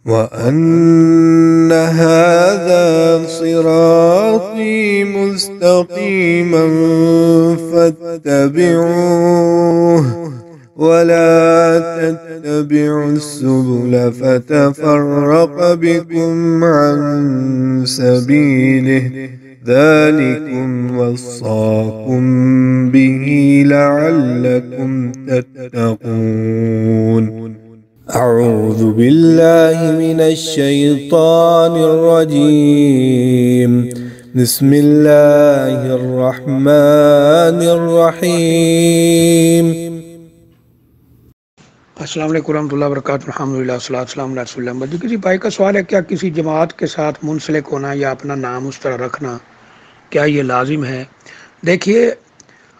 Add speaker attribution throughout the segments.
Speaker 1: وأن هذا صراطي مستقيما فاتبعوه ولا تتبعوا السبل فتفرق بكم عن سبيله ذلكم وصاكم به لعلكم تتقون. أعوذ بالله من الشيطان الرجيم. بسم الله الرحمن الرحيم.
Speaker 2: अस्सलाम वालेकुम रहमतुल्लाहि व बरकातुहू। अल्हम्दुलिल्लाह वस्सलातु वस्सलामु अला रसूलिल्लाह। किसी भाई का सवाल है, क्या किसी जमात के साथ मुंसलिक होना या अपना नाम उस तरह रखना क्या ये लाजिम है? देखिए,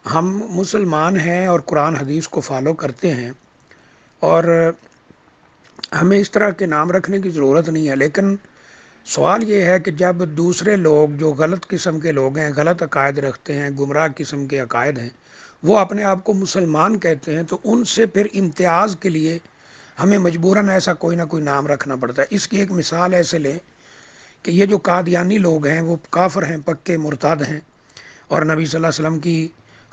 Speaker 2: हम मुसलमान हैं और कुरान हदीस को फॉलो करते हैं और हमें इस तरह के नाम रखने की ज़रूरत नहीं है। लेकिन सवाल ये है कि जब दूसरे लोग जो गलत किस्म के लोग हैं, गलत अकायद रखते हैं, गुमराह किस्म के अकायद हैं, वो अपने आप को मुसलमान कहते हैं, तो उनसे फिर इम्तियाज़ के लिए हमें मजबूरन ऐसा कोई ना कोई नाम रखना पड़ता है। इसकी एक मिसाल ऐसे लें कि ये जो कादियानी लोग हैं वो काफिर हैं, पक्के मुर्ताद हैं और नबी सल्लल्लाहु अलैहि वसल्लम की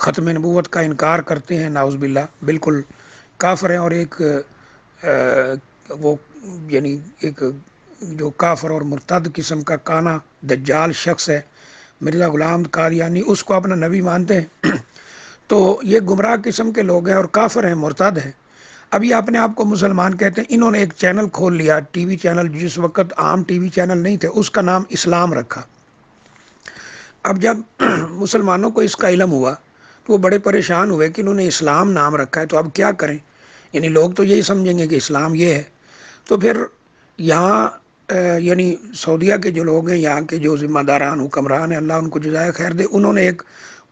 Speaker 2: ख़त्म नबूवत का इनकार करते हैं, नाउज़ुबिल्लाह, बिल्कुल काफिर हैं। और एक वो यानी एक जो काफिर और मुर्तद किस्म का काना दज्जाल शख्स है, मिर्ज़ा ग़ुलाम कादियानी, उसको अपना नबी मानते हैं। तो ये गुमराह किस्म के लोग हैं और काफिर हैं, मुर्तद हैं। अब ये अपने आप को मुसलमान कहते हैं। इन्होंने एक चैनल खोल लिया, टीवी चैनल, जिस वक्त आम टीवी चैनल नहीं थे, उसका नाम इस्लाम रखा। अब जब मुसलमानों को इसका इल्म हुआ तो वो बड़े परेशान हुए कि इन्होंने इस्लाम नाम रखा है, तो अब क्या करें? यानी लोग तो यही समझेंगे कि इस्लाम ये है। तो फिर यहाँ यानी सऊदीया के जो लोग हैं, यहाँ के जो ज़िम्मेदारान हुक्मरान हैं, अल्लाह उनको जज़ाए खैर दे, उन्होंने एक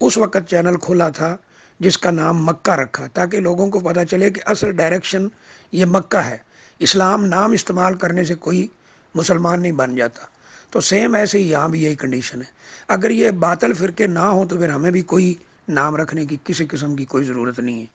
Speaker 2: उस वक़्त चैनल खोला था जिसका नाम मक्का रखा, ताकि लोगों को पता चले कि असल डायरेक्शन ये मक्का है। इस्लाम नाम इस्तेमाल करने से कोई मुसलमान नहीं बन जाता। तो सेम ऐसे ही यहाँ भी यही कंडीशन है। अगर ये बातिल फ़िरके ना हो तो फिर हमें भी कोई नाम रखने की किसी किस्म की कोई ज़रूरत नहीं है।